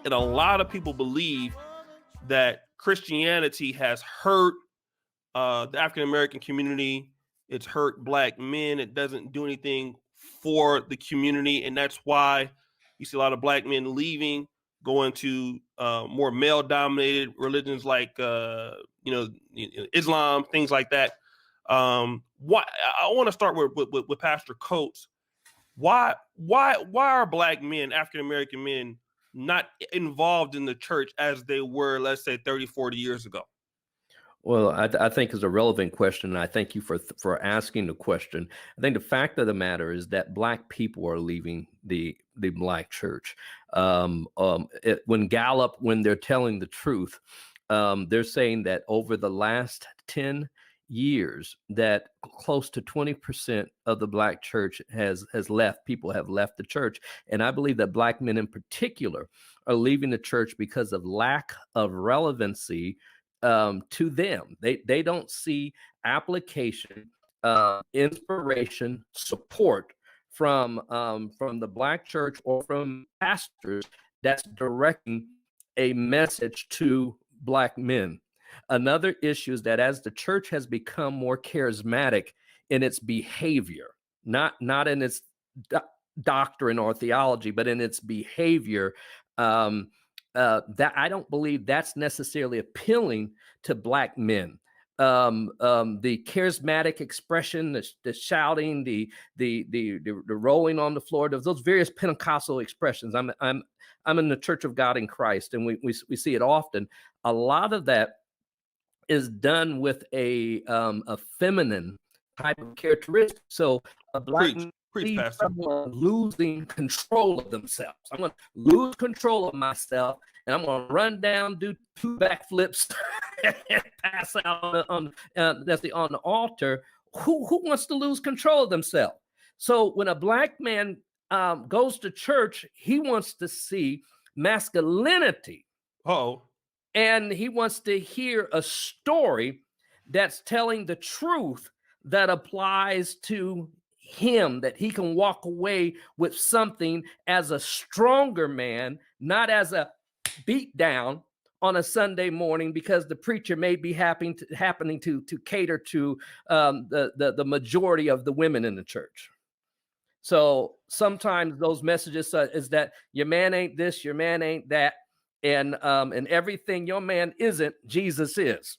And a lot of people believe that Christianity has hurt the African American community. It's hurt Black men. It doesn't do anything for the community, and that's why you see a lot of Black men leaving, going to more male-dominated religions like Islam, things like that. Why I want to start with Pastor Coates. Why are Black men, African American men, not involved in the church as they were, let's say, 30, 40 years ago? Well, I think is a relevant question, and I thank you for asking the question. I think the fact of the matter is that Black people are leaving the Black church. When Gallup, when they're telling the truth, they're saying that over the last 10 years, that close to 20% of the Black church has left. People have left the church, and I believe that Black men in particular are leaving the church because of lack of relevancy to them. They don't see application, inspiration, support from the Black church or from pastors that's directing a message to Black men. Another issue is that as the church has become more charismatic in its behavior, not in its doctrine or theology, but in its behavior, that I don't believe that's necessarily appealing to Black men. The charismatic expression, the shouting, the rolling on the floor, those various Pentecostal expressions. I'm in the Church of God in Christ, and we see it often. A lot of that is done with a feminine type of characteristic. So a Black Preach, Pastor. someone losing control of themselves. I'm going to lose control of myself, and I'm going to run down, do 2 backflips, and pass out on the altar. Who wants to lose control of themselves? So when a Black man goes to church, he wants to see masculinity. And he wants to hear a story that's telling the truth that applies to him, that he can walk away with something as a stronger man, not as a beat down on a Sunday morning because the preacher may be happening to cater to the majority of the women in the church. So sometimes those messages is that your man ain't this, your man ain't that, and everything your man isn't, Jesus is.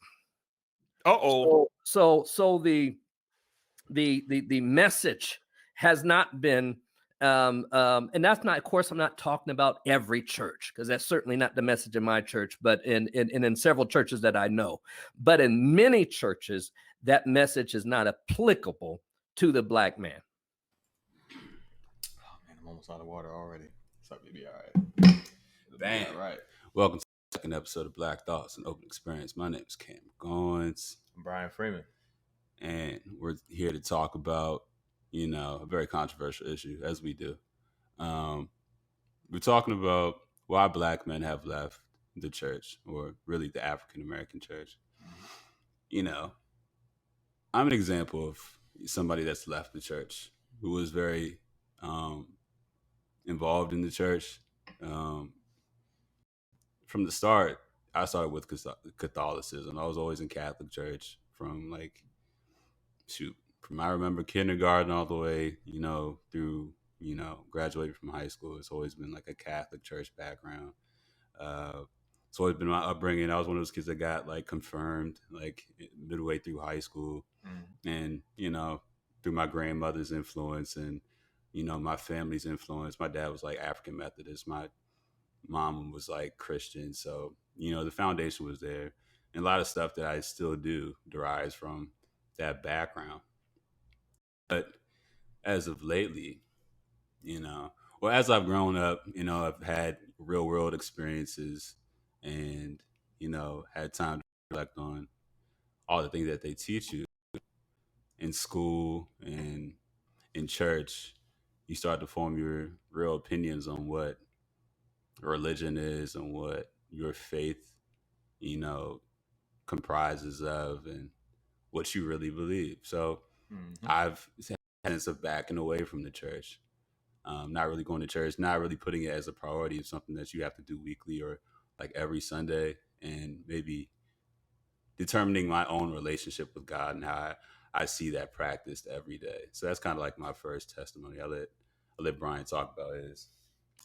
So the message has not been, and that's not, of course, I'm not talking about every church, because that's certainly not the message in my church, but in several churches that I know. But in many churches, that message is not applicable to the Black man. Oh man, I'm almost out of water already. So it'll be all right. Bang. All right. Welcome to the second episode of Black Thoughts and Open Experience. My name is Cam Goins. I'm Bryan Freeman. And we're here to talk about, a very controversial issue, as we do. We're talking about why Black men have left the church, or really the African American church. I'm an example of somebody that's left the church, who was very involved in the church. From the start, I started with Catholicism. I was always in Catholic church from I remember kindergarten all the way, through, graduating from high school. It's always been like a Catholic church background. It's always been my upbringing. I was one of those kids that got confirmed midway through high school. And, through my grandmother's influence and, my family's influence. My dad was African Methodist. My mom was Christian. So, the foundation was there. And a lot of stuff that I still do derives from that background. But as of lately, as I've grown up, I've had real world experiences and, had time to reflect on all the things that they teach you in school and in church. You start to form your real opinions on what religion is and what your faith, comprises of and what you really believe. So I've had a sense of backing away from the church. not really going to church, not really putting it as a priority of something that you have to do weekly or like every Sunday, and maybe determining my own relationship with God and how I see that practiced every day. So that's kind of like my first testimony. I'll let Bryan talk about his.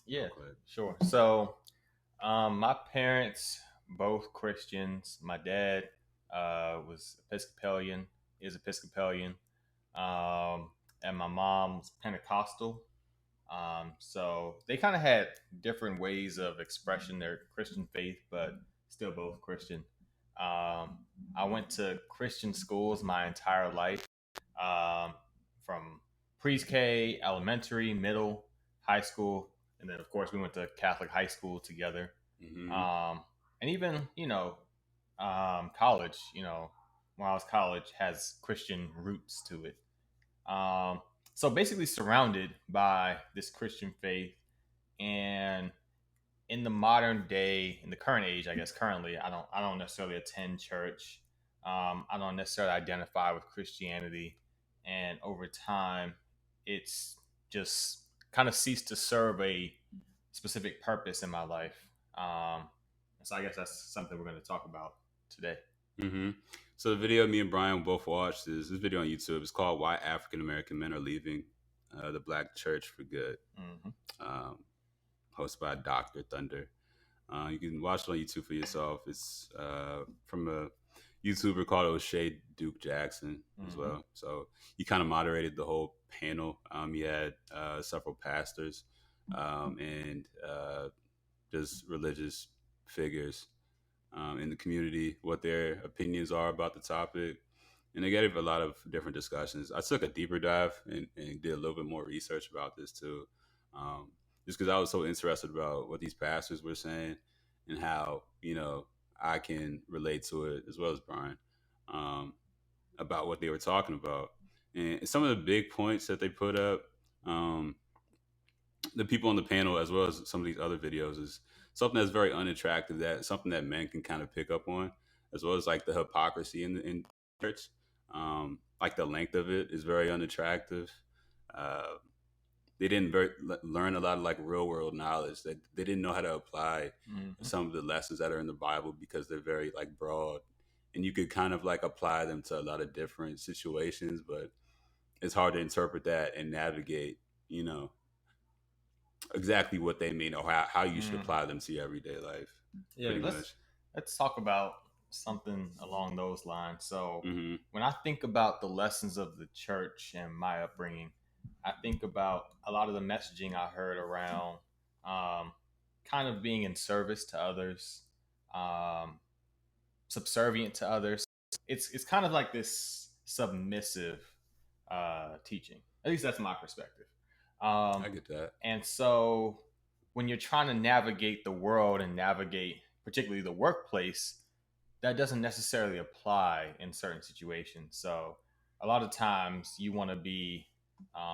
Yeah, sure. So, my parents both Christians. My dad was Episcopalian, is Episcopalian, and my mom was Pentecostal. So they kind of had different ways of expressing their Christian faith, but still both Christian. I went to Christian schools my entire life, um, from pre-K, elementary, middle, high school, and then of course we went to Catholic high school together. Mm-hmm. And even college. When I was college, has Christian roots to it. Um, so basically surrounded by this Christian faith, and in the modern day, in the current age, I guess currently, I don't necessarily attend church. I don't necessarily identify with Christianity, and over time, it's just kind of ceased to serve a specific purpose in my life. So I guess that's something we're going to talk about today. Mm-hmm. So the video me and Bryan both watched is this video on YouTube. It's called "Why African American Men Are Leaving the Black Church for Good," hosted by Dr. Thunder. You can watch it on YouTube for yourself. It's from a YouTuber called O'Shea Duke Jackson as well. So he kind of moderated the whole panel. He had several pastors and just religious figures in the community, what their opinions are about the topic. And they gave a lot of different discussions. I took a deeper dive and did a little bit more research about this too. Just because I was so interested about what these pastors were saying and how, I can relate to it as well as Bryan, about what they were talking about. And some of the big points that they put up, the people on the panel, as well as some of these other videos, is something that's very unattractive, that something that men can kind of pick up on, as well as like the hypocrisy in church. Like the length of it is very unattractive. Uh, they didn't learn a lot of like real world knowledge. That they didn't know how to apply some of the lessons that are in the Bible because they're very like broad, and you could kind of like apply them to a lot of different situations, but it's hard to interpret that and navigate, exactly what they mean or how you should apply them to your everyday life. Yeah, let's talk about something along those lines. So when I think about the lessons of the church and my upbringing, I think about a lot of the messaging I heard around kind of being in service to others, subservient to others. It's kind of like this submissive teaching. At least that's my perspective. I get that. And so when you're trying to navigate the world and navigate particularly the workplace, that doesn't necessarily apply in certain situations. So a lot of times you want to be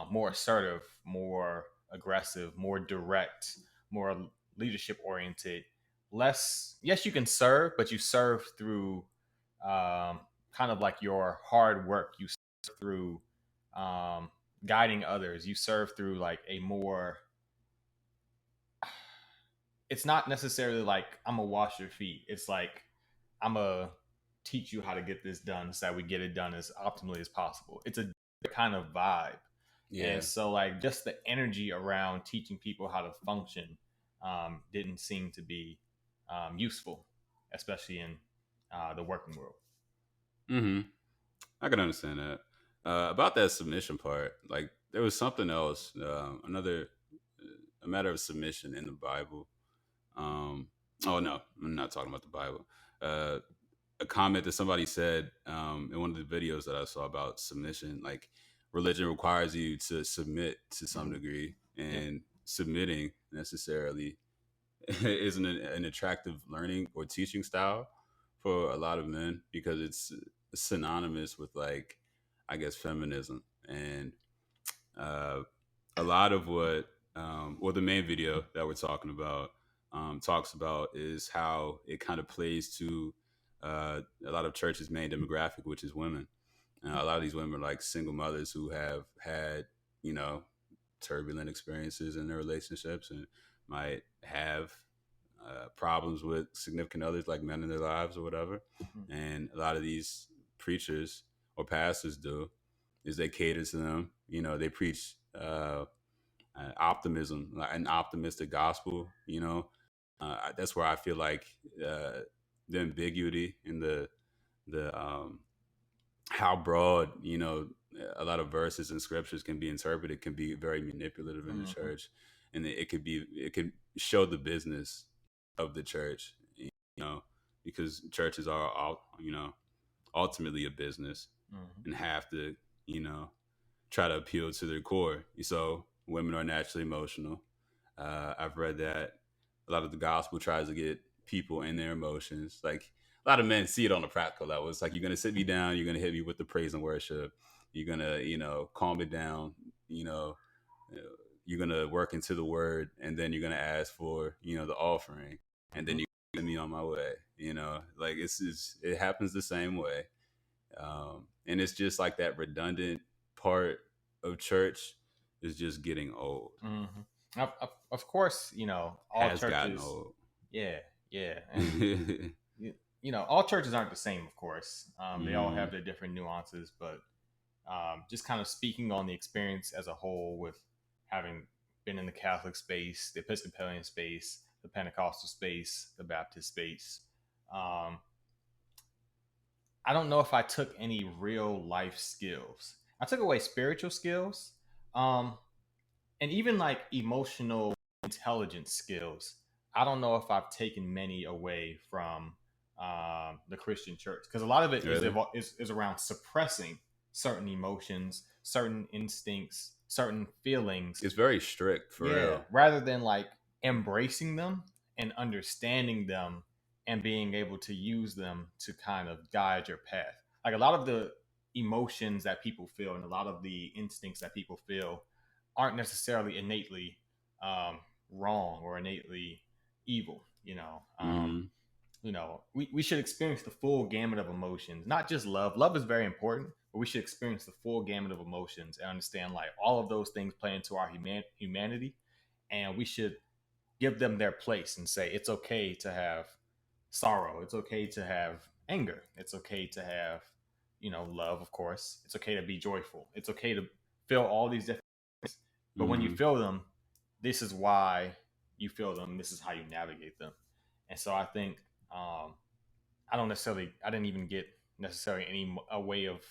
more assertive, more aggressive, more direct, more leadership oriented. Less, yes, you can serve, but you serve through kind of like your hard work. You serve through guiding others. You serve through like a more, it's not necessarily like I'm gonna wash your feet. It's like I'm gonna teach you how to get this done so that we get it done as optimally as possible. It's a kind of vibe. Yeah. And so like just the energy around teaching people how to function didn't seem to be useful, especially in the working world. I can understand that. About that submission part, like there was something else, a matter of submission in the Bible. Oh no, I'm not talking about the Bible. A comment that somebody said in one of the videos that I saw about submission, like religion requires you to submit to some degree, and submitting necessarily isn't an attractive learning or teaching style for a lot of men because it's synonymous with like, I guess, feminism. And a lot of what the main video that we're talking about talks about is how it kind of plays to a lot of churches' main demographic, which is women. A lot of these women are like single mothers who have had, turbulent experiences in their relationships and might have problems with significant others, like men in their lives or whatever. And a lot of these preachers or pastors is they cater to them. You know, they preach optimism, an optimistic gospel. You know, that's where I feel like the ambiguity in the how broad, you know, a lot of verses and scriptures can be interpreted can be very manipulative in the church, and it could show the business of the church, you know, because churches are all, you know, ultimately a business and have to, you know, try to appeal to their core. So women are naturally emotional. I've read that a lot of the gospel tries to get people in their emotions. Like a lot of men see it on a practical level. It's like, you're going to sit me down. You're going to hit me with the praise and worship. You're going to, you know, calm me down. You know, you're going to work into the word, and then you're going to ask for, you know, the offering, and then you get me on my way. You know, like it happens the same way. And it's just like that redundant part of church is just getting old. Of course, you know, all Has churches gotten old. Yeah. And, you know, all churches aren't the same, of course. They all have their different nuances, but just kind of speaking on the experience as a whole, with having been in the Catholic space, the Episcopalian space, the Pentecostal space, the Baptist space, I don't know if I took any real life skills. I took away spiritual skills, and even like emotional intelligence skills. I don't know if I've taken many away from the Christian church, because a lot of it is around suppressing certain emotions, certain instincts, certain feelings. It's very strict, for real. Rather than like embracing them and understanding them and being able to use them to kind of guide your path. Like a lot of the emotions that people feel and a lot of the instincts that people feel aren't necessarily innately wrong or innately evil. You know, we should experience the full gamut of emotions, not just love. Love is very important, but we should experience the full gamut of emotions and understand like all of those things play into our humanity, and we should give them their place and say it's okay to have sorrow, it's okay to have anger, it's okay to have, you know, love, of course, it's okay to be joyful, it's okay to feel all these different things, but when you feel them, this is why you feel them, this is how you navigate them. And so I think I didn't even get necessarily a way of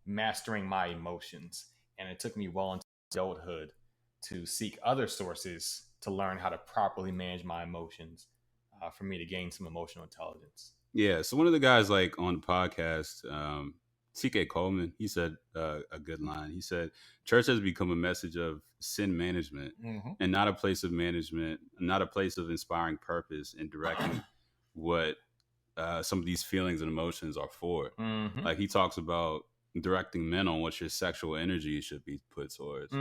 mastering my emotions, and it took me well into adulthood to seek other sources to learn how to properly manage my emotions, for me to gain some emotional intelligence. Yeah. So one of the guys like on the podcast, C.K. Coleman, he said a good line. He said, church has become a message of sin management and not a place of management, not a place of inspiring purpose and directing what some of these feelings and emotions are for. Like he talks about directing men on what your sexual energy should be put towards,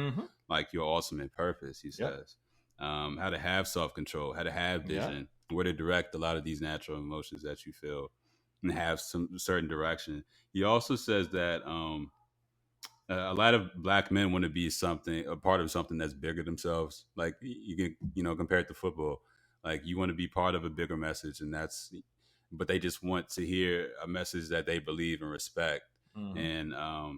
like your ultimate purpose, he says. How to have self-control, how to have vision, where to direct a lot of these natural emotions that you feel and have some certain direction. He also says that a lot of black men want to be a part of something that's bigger themselves. Like you can, you know, compare it to football. Like you want to be part of a bigger message, but they just want to hear a message that they believe and respect. And a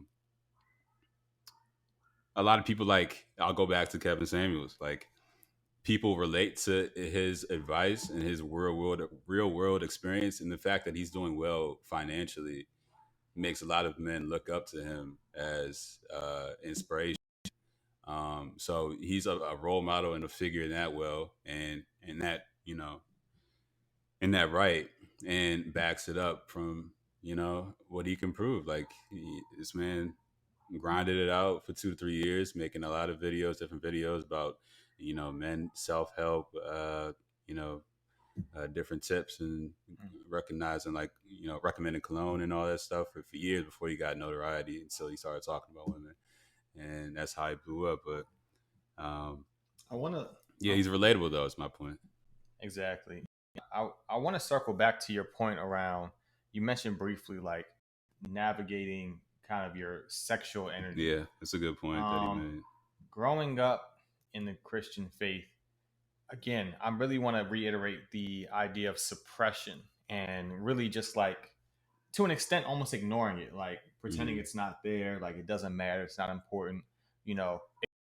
lot of people, like, I'll go back to Kevin Samuels, like people relate to his advice and his real world experience, and the fact that he's doing well financially makes a lot of men look up to him as inspiration. So he's a role model and a figure in that and that, you know, in that right, and backs it up from, you know, what he can prove. Like this man grinded it out for 2 to 3 years, making a lot of different videos about, you know, men self-help, you know, different tips and recognizing, like, you know, recommending cologne and all that stuff for years before he got notoriety, until he started talking about women, and that's how he blew up. But he's relatable though, is my point. Exactly. I want to circle back to your point around, you mentioned briefly like navigating kind of your sexual energy. Yeah, that's a good point that he made. Growing up in the Christian faith, again, I really want to reiterate the idea of suppression and really just like, to an extent, almost ignoring it, like pretending it's not there, like it doesn't matter, it's not important, you know,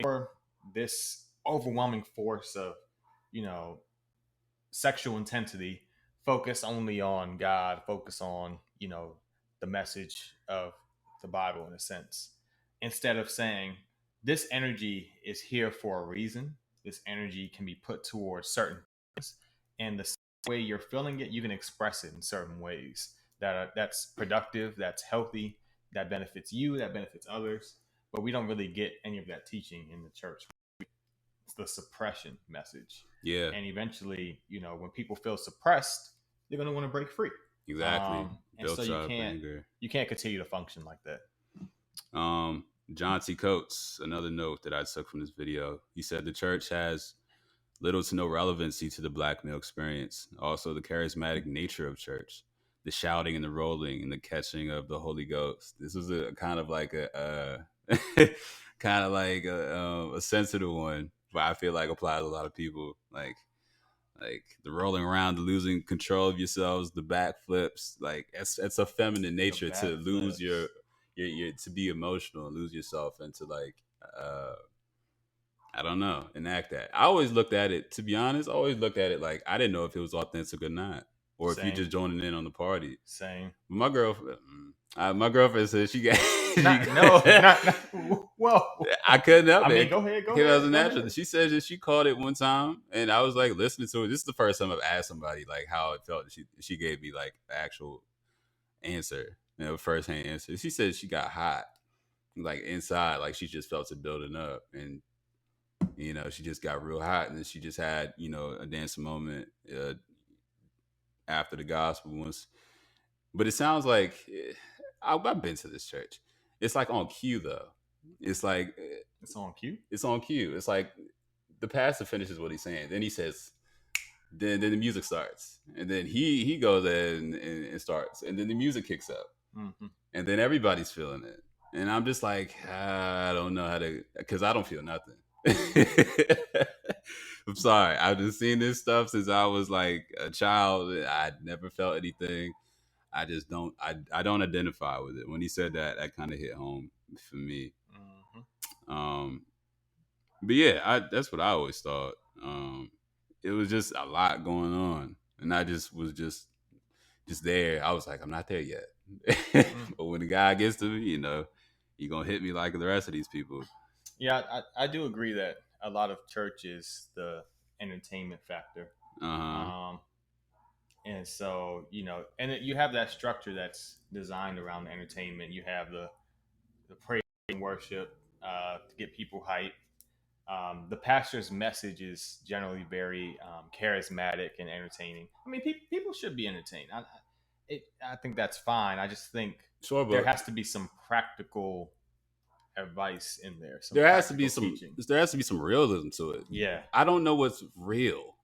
or this overwhelming force of, you know, sexual intensity, focus only on God, focus on, you know, the message of the Bible in a sense, instead of saying this energy is here for a reason. This energy can be put towards certain things, and the way you're feeling it, you can express it in certain ways that's productive, that's healthy, that benefits you, that benefits others. But we don't really get any of that teaching in the church. It's the suppression message. Yeah. And eventually, you know, when people feel suppressed, they're going to want to break free. Exactly. And so you can't continue to function like that. John T. Coates, another note that I took from this video, he said the church has little to no relevancy to the black male experience. Also, the charismatic nature of church, the shouting and the rolling and the catching of the Holy Ghost. This was a kind of like a a sensitive one, but I feel like applies to a lot of people. Like the rolling around, the losing control of yourselves, the backflips. Like it's a feminine nature to lose your to be emotional and lose yourself and to like I don't know, enact that. I always looked at it, to be honest, like I didn't know if it was authentic or not, or if you just joining in on the party. Same. My girlfriend said she got whoa. I couldn't help it. I mean, go ahead. It was natural. She said that she called it one time, and I was like listening to it. This is the first time I've asked somebody like how it felt. She gave me like the actual answer, you know, first hand answer. She said she got hot, like inside, like she just felt it building up, and you know, she just got real hot, and then she just had, you know, a dancing moment after the gospel once. But it sounds like I've been to this church. It's like on cue though. It's like it's on cue. It's on cue. It's like the pastor finishes what he's saying, then he says, then the music starts, and then he goes in and starts, and then the music kicks up, and then everybody's feeling it, and I'm just like, I don't know how to, because I don't feel nothing. I'm sorry. I've been seeing this stuff since I was like a child. I never felt anything. I just don't. I don't identify with it. When he said that, that kind of hit home for me. But yeah, that's what I always thought. It was just a lot going on, and I just was just there. I was like, I'm not there yet. But when the guy gets to me, you know, he gonna hit me like the rest of these people. Yeah, I do agree that a lot of church is the entertainment factor. And so, you know, and you have that structure that's designed around the entertainment. You have the praise and worship to get people hyped. The pastor's message is generally very charismatic and entertaining. I mean, people should be entertained. I think that's fine. I just think there has to be some practical advice in there. There has to be some realism to it. Yeah. I don't know what's real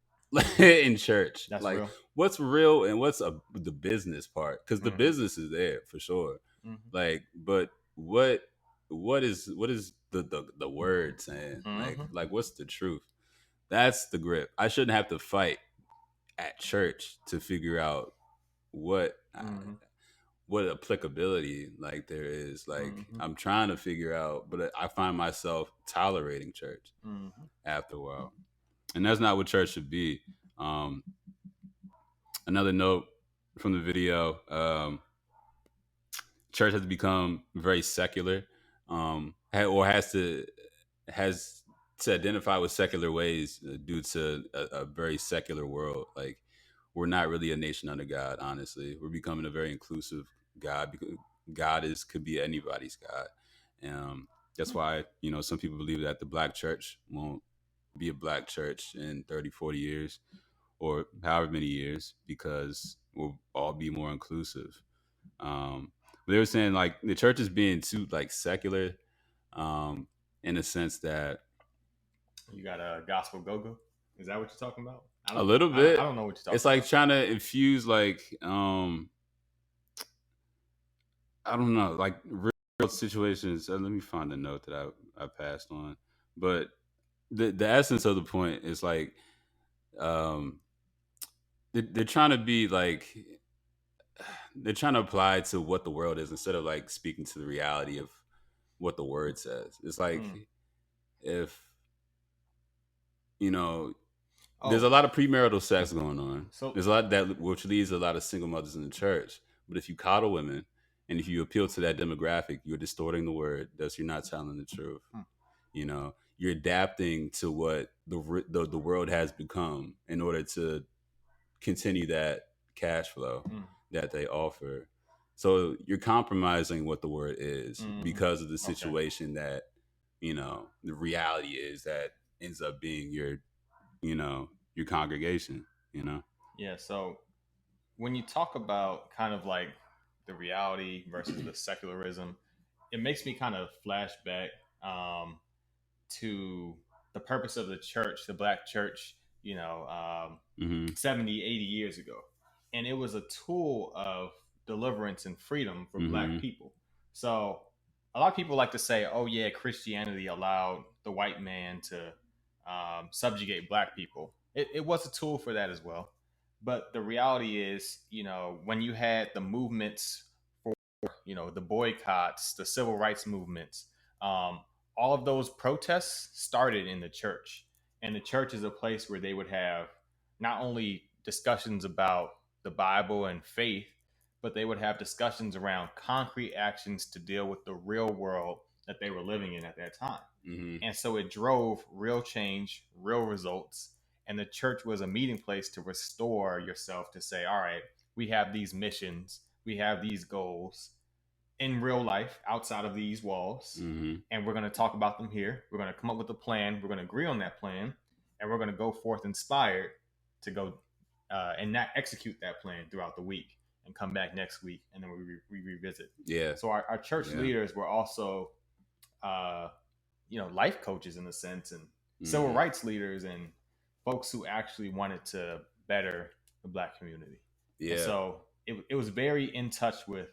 in church. That's like real. What's real and what's the business part, because the business is there for sure. Like, but what is the word saying? Like what's the truth? That's the grip. I shouldn't have to fight at church to figure out what applicability like there is. Like I'm trying to figure out, but I find myself tolerating church after a while, and that's not what church should be. Another note from the video: church has become very secular, or has to identify with secular ways due to a very secular world. Like, we're not really a nation under God. Honestly, we're becoming a very inclusive God, because God could be anybody's God. That's why, you know, some people believe that the black church won't be a black church in 30, 40 years, or however many years, because we'll all be more inclusive. They were saying like the church is being too like secular, in a sense that you got a gospel go-go. Is that what you're talking about? A little bit. I don't know what you're talking about. It's like trying to infuse like I don't know, like real situations. Let me find the note that I passed on. But the essence of the point is like, they're trying to be like, they're trying to apply to what the world is instead of like speaking to the reality of what the word says. It's like, if you know, there's a lot of premarital sex going on. So There's a lot that which leads to a lot of single mothers in the church. But if you coddle women and if you appeal to that demographic, you're distorting the word. Thus, you're not telling the truth. You know, you're adapting to what the world has become in order to continue that cash flow that they offer. So you're compromising what the word is because of the situation that, you know, the reality is that ends up being your, you know, your congregation, you know? Yeah. So when you talk about kind of like the reality versus the secularism, it makes me kind of flashback to the purpose of the church, the black church, 70, 80 years ago. And it was a tool of deliverance and freedom for black people. So a lot of people like to say, oh, yeah, Christianity allowed the white man to subjugate black people. It was a tool for that as well. But the reality is, when you had the movements for, the boycotts, the civil rights movements, all of those protests started in the church. And the church is a place where they would have not only discussions about the Bible and faith, but they would have discussions around concrete actions to deal with the real world that they were living in at that time. And so it drove real change, real results. And the church was a meeting place to restore yourself to say, all right, we have these missions, we have these goals in real life outside of these walls, and we're going to talk about them here. We're going to come up with a plan. We're going to agree on that plan, and we're going to go forth inspired to go and not execute that plan throughout the week and come back next week, and then we revisit. Yeah. So our church leaders were also, life coaches in a sense, and civil rights leaders and folks who actually wanted to better the black community. Yeah. And so it was very in touch with,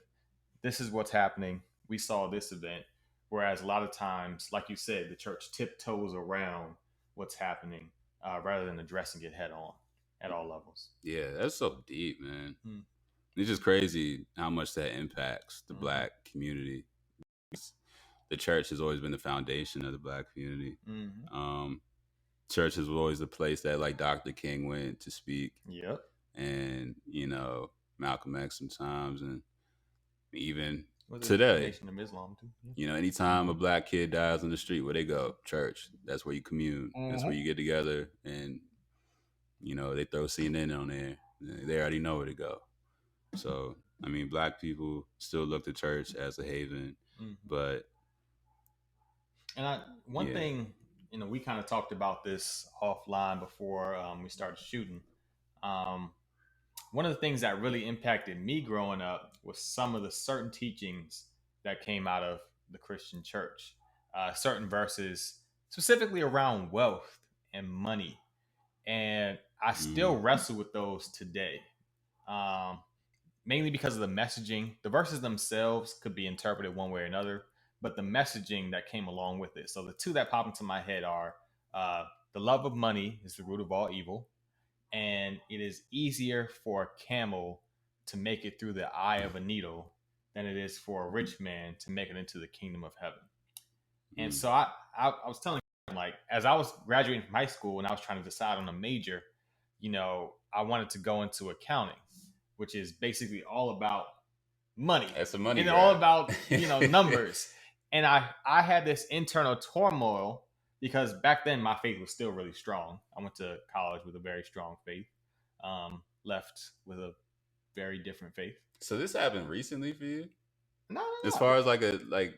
this is what's happening. We saw this event. Whereas a lot of times, like you said, the church tiptoes around what's happening rather than addressing it head on at all levels. Yeah, that's so deep, man. It's just crazy how much that impacts the black community. The church has always been the foundation of the black community. Church is always the place that like Dr. King went to speak. Yep. And, Malcolm X sometimes, and even today, Nation of Islam too. Anytime a black kid dies on the street, where they go? Church. That's where you commune. That's where you get together, and they throw CNN on there. They already know where to go. So I mean, black people still look to church as a haven, but one thing, we kind of talked about this offline before we started shooting. One of the things that really impacted me growing up was some of the certain teachings that came out of the Christian church, certain verses specifically around wealth and money. And I still wrestle with those today, mainly because of the messaging. The verses themselves could be interpreted one way or another, but the messaging that came along with it. So the two that pop into my head are the love of money is the root of all evil. And it is easier for a camel to make it through the eye of a needle than it is for a rich man to make it into the kingdom of heaven. And so I was telling him, like, as I was graduating from high school and I was trying to decide on a major, I wanted to go into accounting, which is basically all about money. That's the money. And all about, numbers. And I had this internal turmoil, because back then my faith was still really strong. I went to college with a very strong faith, left with a very different faith. So this happened recently for you? No. As far as like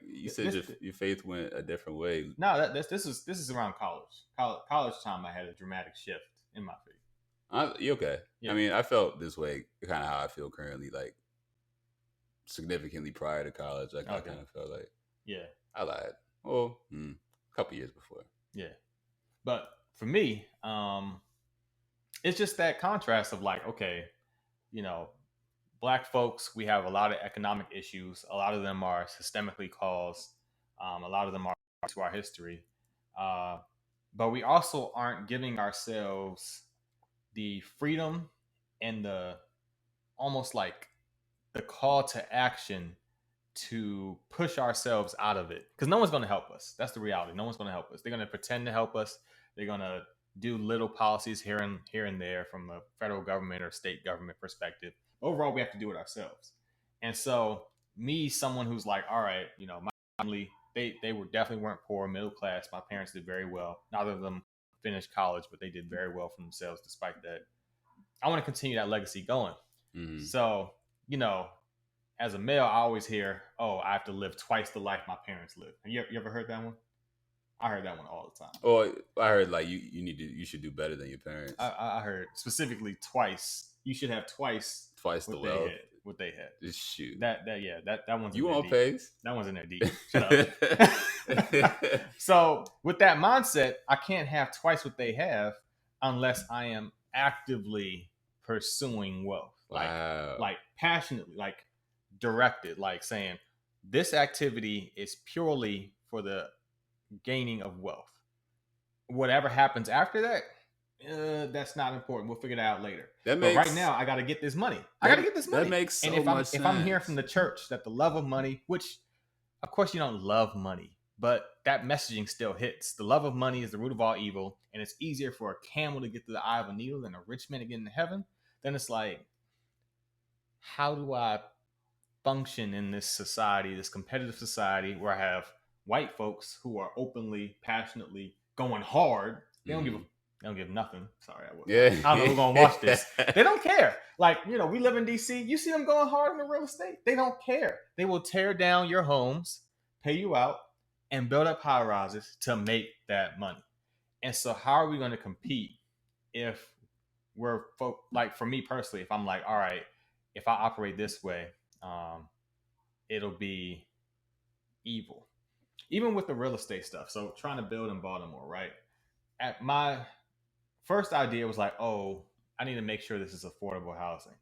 you said, your faith went a different way. No, this is around college. College time, I had a dramatic shift in my faith. You okay? Yeah. I mean, I felt this way, kind of how I feel currently, like significantly prior to college. Like I kind of felt like, yeah, I lied. Well, a couple years before. Yeah, but for me, it's just that contrast of like, okay, black folks, we have a lot of economic issues. A lot of them are systemically caused. A lot of them are to our history. but we also aren't giving ourselves the freedom and the almost like the call to action to push ourselves out of it, because no one's going to help us. That's the reality. No one's going to help us. They're going to pretend to help us. They're going to do little policies here and there from a federal government or state government perspective. Overall, we have to do it ourselves. And so me, someone who's like, all right, my family, they were definitely weren't poor, middle class. My parents did very well. Neither of them finished college, but they did very well for themselves despite that. I want to continue that legacy going. Mhm. So, as a male, I always hear, "Oh, I have to live twice the life my parents lived." You ever heard that one? I heard that one all the time. Well, I heard like you should do better than your parents. I heard specifically twice. You should have twice the wealth. What they had. Just shoot. That one's You in there on deep. pace? That one's in there deep. Shut up. So with that mindset, I can't have twice what they have unless I am actively pursuing wealth. Wow. Like passionately, like directed, like saying this activity is purely for the gaining of wealth. Whatever happens after that, that's not important. We'll figure it out later. But right now, I got to get this money. That makes so much sense. If I'm hearing from the church that the love of money, which of course you don't love money, but that messaging still hits. The love of money is the root of all evil, and it's easier for a camel to get to the eye of a needle than a rich man to get into heaven. Then it's like, how do I function in this society, this competitive society where I have white folks who are openly, passionately going hard? They don't give nothing. Sorry, I don't know who's gonna watch this. They don't care. Like, we live in DC. You see them going hard in the real estate. They don't care. They will tear down your homes, pay you out, and build up high rises to make that money. And so, how are we going to compete if we're like, for me personally, if I'm like, all right, if I operate this way, it'll be evil. Even with the real estate stuff. So trying to build in Baltimore, right? At my first idea was like, oh, I need to make sure this is affordable housing.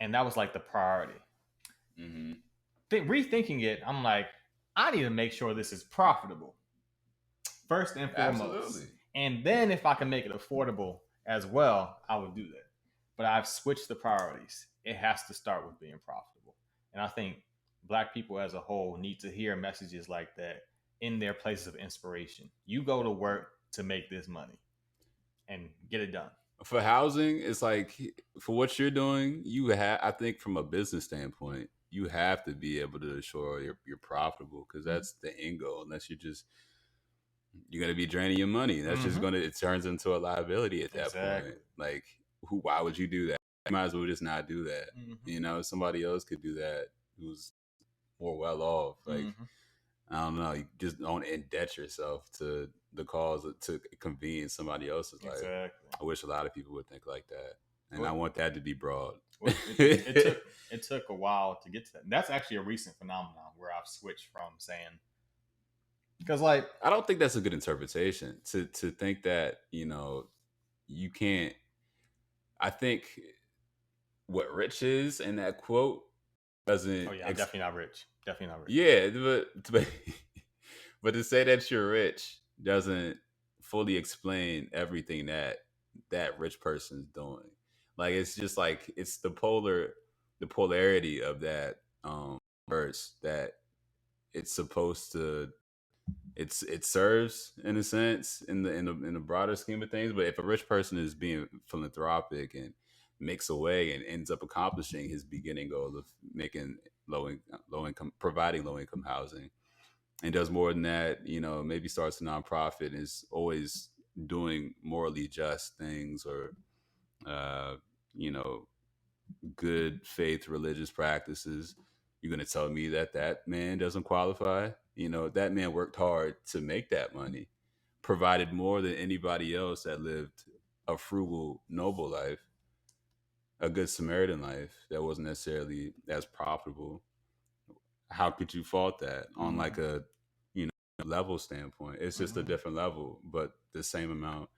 And that was like the priority. Mm-hmm. Rethinking it, I'm like, I need to make sure this is profitable. First and foremost. Absolutely. And then if I can make it affordable as well, I would do that. But I've switched the priorities. It has to start with being profitable. And I think Black people as a whole need to hear messages like that in their places of inspiration. You go to work to make this money and get it done. For housing, it's like, for what you're doing, I think from a business standpoint, you have to be able to ensure you're profitable, because that's the end goal. Unless you're going to be draining your money. That's just it turns into a liability at that point. Like, why would you do that? You might as well just not do that. Somebody else could do that who's more well off. Like, I don't know, you just don't indebt yourself to the cause to convenience somebody else's life. I wish a lot of people would think like that. And I want that to be broad. Well, it took a while to get to that. And that's actually a recent phenomenon where I've switched from saying, because like, I don't think that's a good interpretation to think that, you can't. I think what rich is in that quote doesn't. Oh yeah, I'm definitely not rich. Definitely not rich. Yeah, but to say that you're rich doesn't fully explain everything that rich person's doing. Like, it's just like, it's the polarity of that verse that it's supposed to. It serves in a sense in the broader scheme of things. But if a rich person is being philanthropic and makes a way and ends up accomplishing his beginning goal of making providing low income housing, and does more than that, maybe starts a nonprofit and is always doing morally just things, or good faith religious practices, you're going to tell me that man doesn't qualify? That man worked hard to make that money, provided more than anybody else that lived a frugal, noble life, a good Samaritan life that wasn't necessarily as profitable. How could you fault that on like a level standpoint? It's just a different level, but the same amount.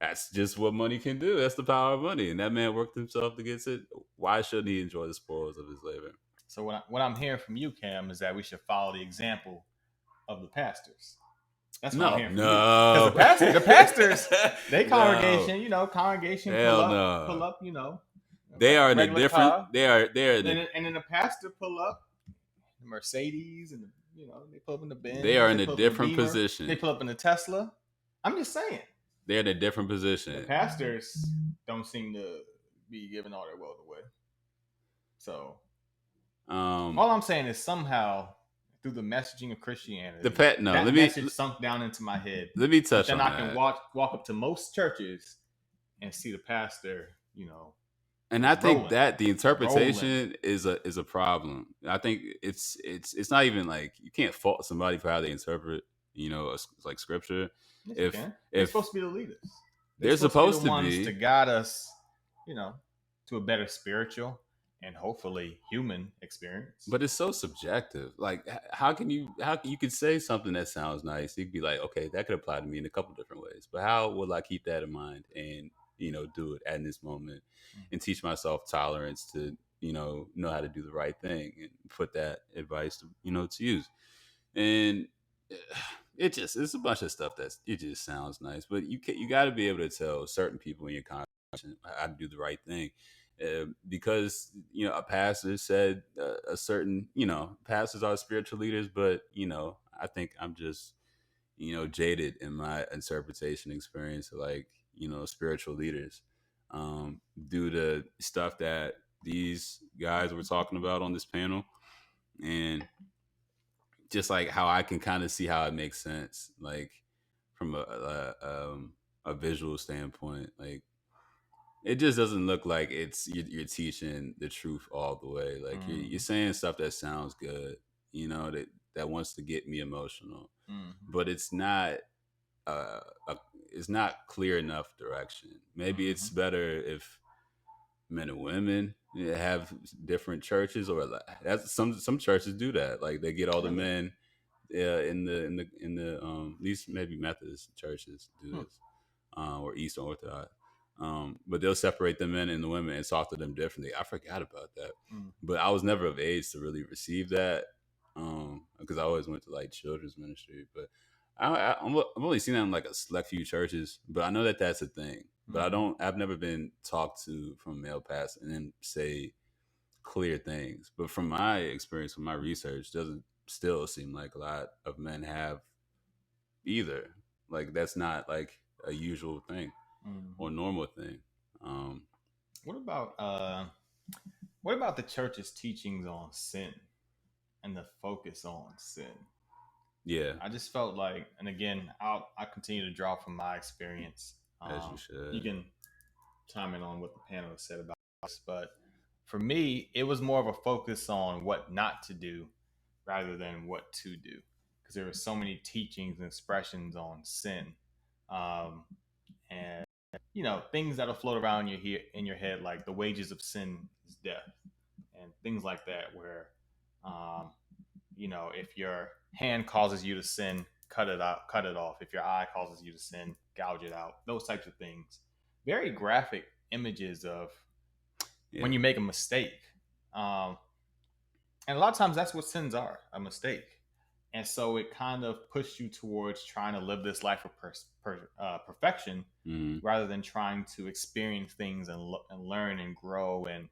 That's just what money can do. That's the power of money. And that man worked himself to get it. Why shouldn't he enjoy the spoils of his labor? So what I'm hearing from you, Cam, is that we should follow the example of the pastors. That's what I'm hearing from you. No. Because the pastors, they No. congregation, congregation Hell pull no. up, They are in a regular different. car. They are. And then the pastor pull up the Mercedes, and they pull up in the Benz. They are in a pull up different the Beamer, position. They pull up in the Tesla. I'm just saying. They're in a different position. The pastors don't seem to be giving all their wealth away. So, all I'm saying is somehow through the messaging of Christianity, that message sunk down into my head. Let me touch on that. Then I can walk up to most churches and see the pastor, And I think that the interpretation is a problem. I think it's not even like you can't fault somebody for how they interpret, like scripture. Yes, they're supposed to be the leaders. They're supposed to be the ones to guide us, to a better spiritual and hopefully human experience. But it's so subjective. Like, how can you could say something that sounds nice? You'd be like, okay, that could apply to me in a couple different ways. But how will I keep that in mind and do it at this moment and teach myself tolerance to know how to do the right thing and put that advice to use? And it's a bunch of stuff it just sounds nice, but you got to be able to tell certain people in your congregation how to do the right thing, because a pastor said a certain pastors are spiritual leaders, but I think I'm just jaded in my interpretation experience of like spiritual leaders, due to stuff that these guys were talking about on this panel, and just like how I can kind of see how it makes sense, like from a visual standpoint. Like, it just doesn't look like you're teaching the truth all the way. Like you're saying stuff that sounds good, that wants to get me emotional, but it's not it's not clear enough direction. Maybe it's better if men and women have different churches, or that's some churches do that. Like they get all the men in the these maybe Methodist churches do this, or Eastern Orthodox. But they'll separate the men and the women and talk to them differently. I forgot about that, but I was never of age to really receive that, because I always went to like children's ministry. But I've only seen that in like a select few churches, but I know that that's a thing. But I've never been talked to from a male pastor and then say clear things. But from my experience, from my research, doesn't still seem like a lot of men have either. Like that's not like a usual thing or normal thing. What about the church's teachings on sin and the focus on sin? Yeah, I just felt like, and again, I continue to draw from my experience. As you should. You can chime in on what the panel has said about this, but for me, it was more of a focus on what not to do rather than what to do, because there were so many teachings and expressions on sin, and things that'll float around in your head, like the wages of sin is death, and things like that, where if your hand causes you to sin, cut it off. If your eye causes you to sin, gouge it out. Those types of things. Very graphic images of when you make a mistake. And a lot of times that's what sins are, a mistake. And so it kind of pushed you towards trying to live this life of perfection, rather than trying to experience things and learn and grow, and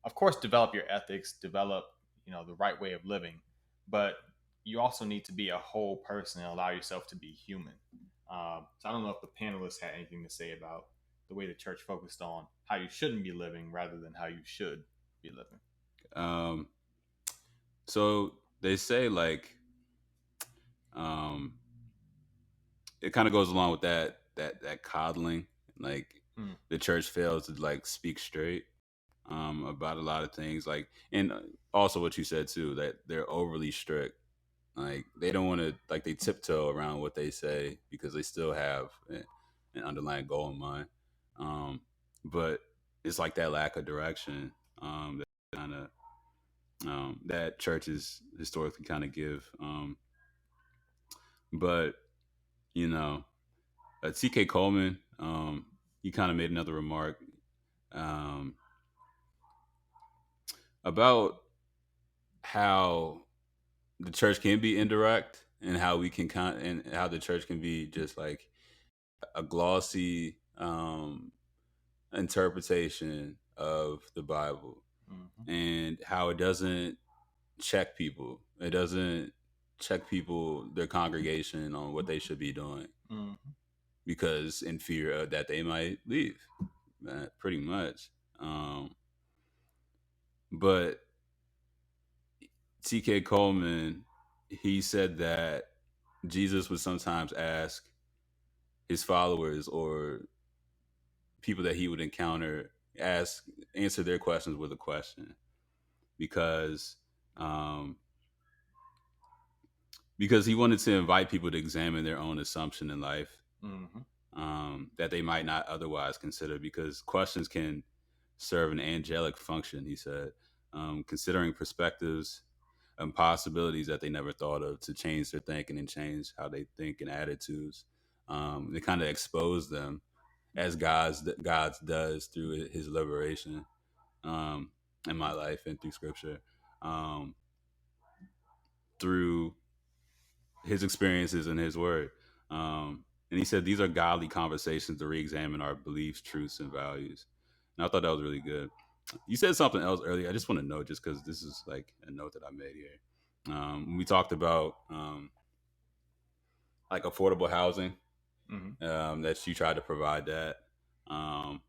of course develop your ethics, develop the right way of living. But you also need to be a whole person and allow yourself to be human. So I don't know if the panelists had anything to say about the way the church focused on how you shouldn't be living rather than how you should be living. So they say like, it kind of goes along with that coddling. Like the church fails to like speak straight about a lot of things. Like, and also what you said too, that they're overly strict. Like they don't want to, like they tiptoe around what they say because they still have an underlying goal in mind. But it's like that lack of direction that kind of that churches historically kind of give. But T.K. Coleman, he kind of made another remark about how the church can be indirect and how we can and how the church can be just like a glossy interpretation of the Bible, and how it doesn't check people. It doesn't check people, their congregation, on what they should be doing, because in fear of that they might leave, pretty much. But T.K. Coleman, he said that Jesus would sometimes ask his followers or people that he would encounter, answer their questions with a question, because he wanted to invite people to examine their own assumption in life, that they might not otherwise consider, because questions can serve an angelic function, he said, considering perspectives and possibilities that they never thought of, to change their thinking and change how they think and attitudes. They kind of expose them, as God's does through his liberation, in my life and through scripture, through his experiences and his word. And he said these are godly conversations to re-examine our beliefs, truths, and values. And I thought that was really good. You said something else earlier. I just want to know, just because this is like a note that I made here. When we talked about like affordable housing, that you tried to provide that, and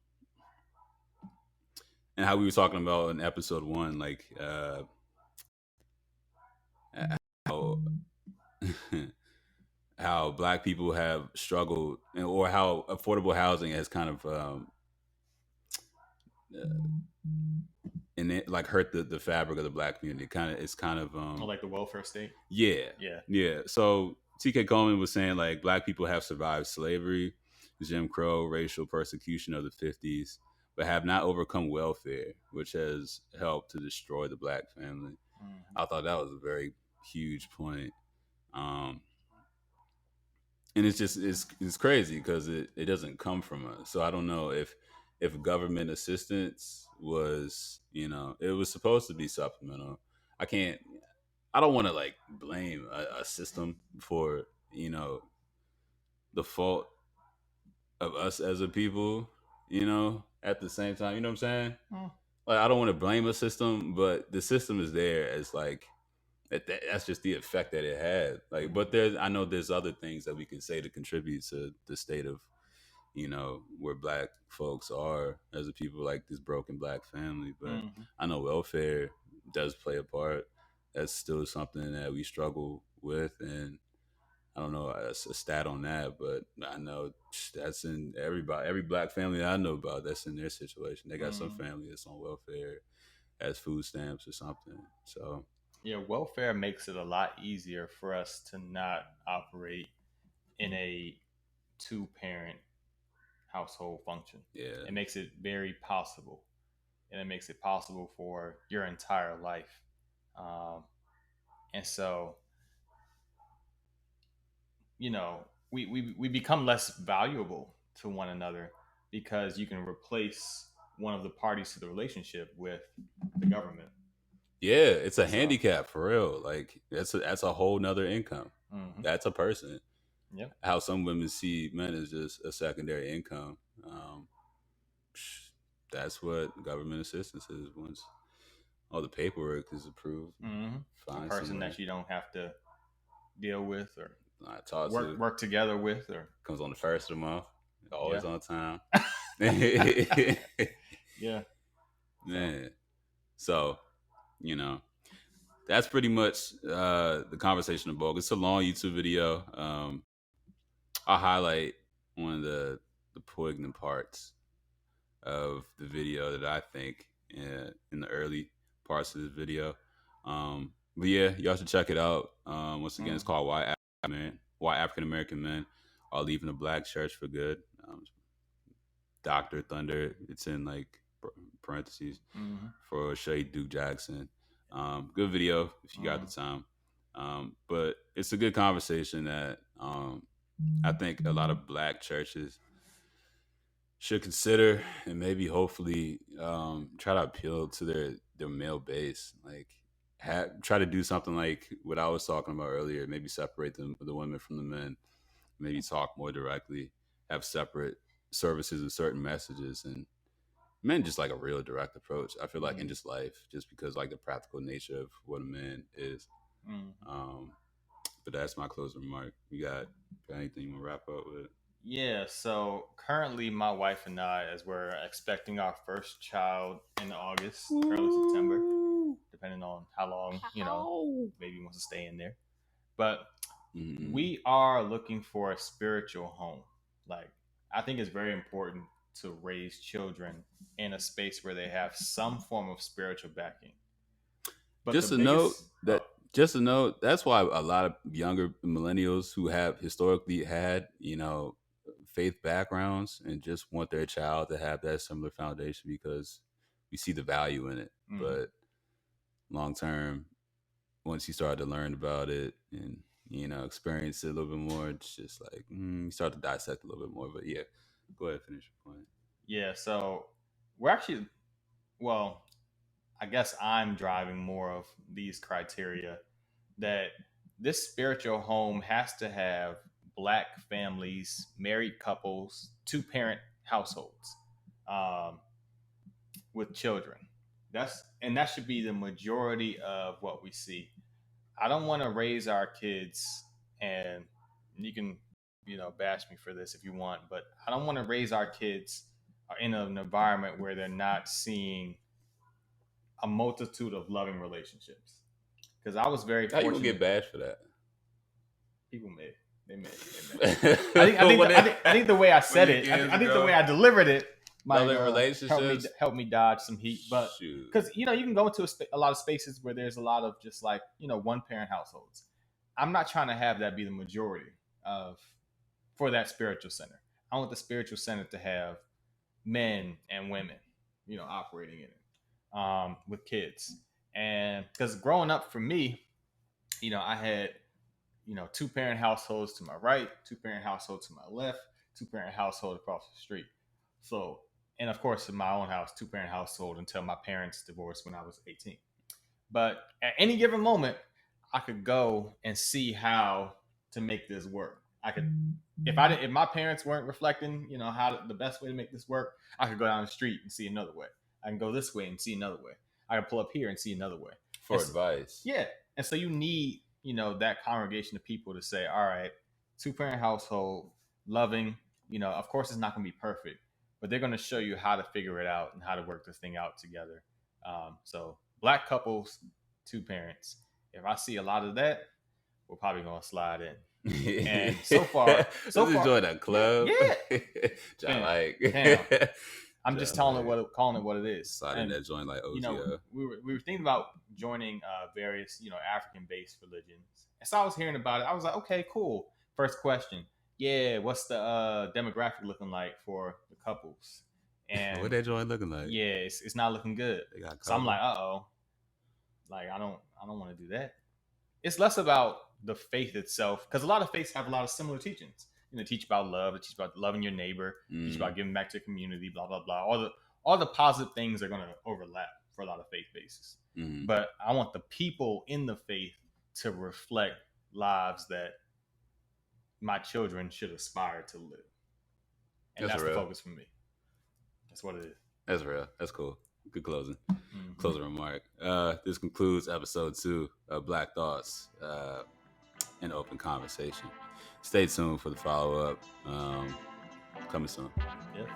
how we were talking about in episode 1, like how how Black people have struggled, or how affordable housing has kind of and it like hurt the fabric of the Black community. It's kind of like the welfare state. Yeah. So T.K. Coleman was saying, like, Black people have survived slavery, Jim Crow, racial persecution of the 50s, but have not overcome welfare, which has helped to destroy the Black family. I thought that was a very huge point. And it's just it's crazy because it doesn't come from us. So I don't know if government assistance was, it was supposed to be supplemental. I don't want to like blame a system for, the fault of us as a people, at the same time, you know what I'm saying? Like, I don't want to blame a system, but the system is there as like, that's just the effect that it had. Like, but I know there's other things that we can say to contribute to the state of, where Black folks are as a people, like this broken Black family. But I know welfare does play a part. That's still something that we struggle with, and I don't know a stat on that, but I know that's in every Black family that I know about. That's in their situation. They got some family that's on welfare, as food stamps or something. So yeah, welfare makes it a lot easier for us to not operate in a 2-parent household function. Yeah, it makes it very possible, and it makes it possible for your entire life. And so, we become less valuable to one another because you can replace one of the parties to the relationship with the government. Yeah, it's a handicap for real. Like that's a whole nother income. That's a person. Yep. How some women see men as just a secondary income. That's what government assistance is. Once all the paperwork is approved, a person that you don't have to deal with or talk to, work together with, or comes on the first of the month, always on time. Yeah, man. So, that's pretty much the conversation of Bogue. It's a long YouTube video. I'll highlight one of the poignant parts of the video that I think in the early parts of the video. But yeah, y'all should check it out. Once again, it's called Why African American Men Are Leaving the Black Church for Good. Dr. Thunder, it's in like parentheses, for Shay Duke Jackson. Good video if you got the time. But it's a good conversation that I think a lot of Black churches should consider, and maybe hopefully try to appeal to their male base. Like, try to do something like what I was talking about earlier. Maybe separate the women from the men. Maybe talk more directly. Have separate services with certain messages, and men just like a real direct approach. I feel like in just life, just because like the practical nature of what a man is. But that's my closing remark. You got anything you want to wrap up with? Yeah, so currently my wife and I, as we're expecting our first child in August, early September, depending on how long, baby wants to stay in there. But we are looking for a spiritual home. Like, I think it's very important to raise children in a space where they have some form of spiritual backing. But just a note, that's why a lot of younger millennials who have historically had, faith backgrounds and just want their child to have that similar foundation, because we see the value in it. But long term, once you start to learn about it and experience it a little bit more, it's just like you start to dissect a little bit more. But yeah, go ahead, finish your point. Yeah, so we're actually, well, I guess I'm driving more of these criteria, that this spiritual home has to have Black families, married couples, 2-parent households with children. That should be the majority of what we see. I don't want to raise our kids, and you can, bash me for this if you want, but I don't want to raise our kids in an environment where they're not seeing a multitude of loving relationships. Because I was very fortunate. How you gonna get bashed for that? People may. They may. I think the way I said it, I think the way I delivered it might help me dodge some heat. But because you can go into a lot of spaces where there's a lot of just like 1-parent households. I'm not trying to have that be the majority for that spiritual center. I want the spiritual center to have men and women, operating in it with kids. And because growing up for me, I had 2-parent households to my right, 2-parent household to my left, 2-parent household across the street. So, and of course, in my own house, 2-parent household until my parents divorced when I was 18. But at any given moment, I could go and see how to make this work. I could, if my parents weren't reflecting, how the best way to make this work, I could go down the street and see another way. I can go this way and see another way. I can pull up here and see another way. For advice. Yeah. And so you need, that congregation of people to say, all right, 2-parent household, loving, of course it's not going to be perfect, but they're going to show you how to figure it out and how to work this thing out together. So Black couples, 2 parents. If I see a lot of that, we're probably going to slide in. And so far, enjoy that club. Yeah. I'm just calling it what it is. Sliding that joint like OTO. We were thinking about joining various African-based religions, and so I was hearing about it. I was like, okay, cool. First question, what's the demographic looking like for the couples? And what that joint looking like? Yeah, it's not looking good. So I'm like, like I don't want to do that. It's less about the faith itself, because a lot of faiths have a lot of similar teachings. Teach about love, teach about loving your neighbor, teach about giving back to the community, blah, blah, blah. All the positive things are going to overlap for a lot of faith bases. But I want the people in the faith to reflect lives that my children should aspire to live. And that's the focus for me. That's what it is. That's real. That's cool. Good closing. Closing remark. This concludes episode 2 of Black Thoughts, an open conversation. Stay tuned for the follow-up. Coming soon. Yep.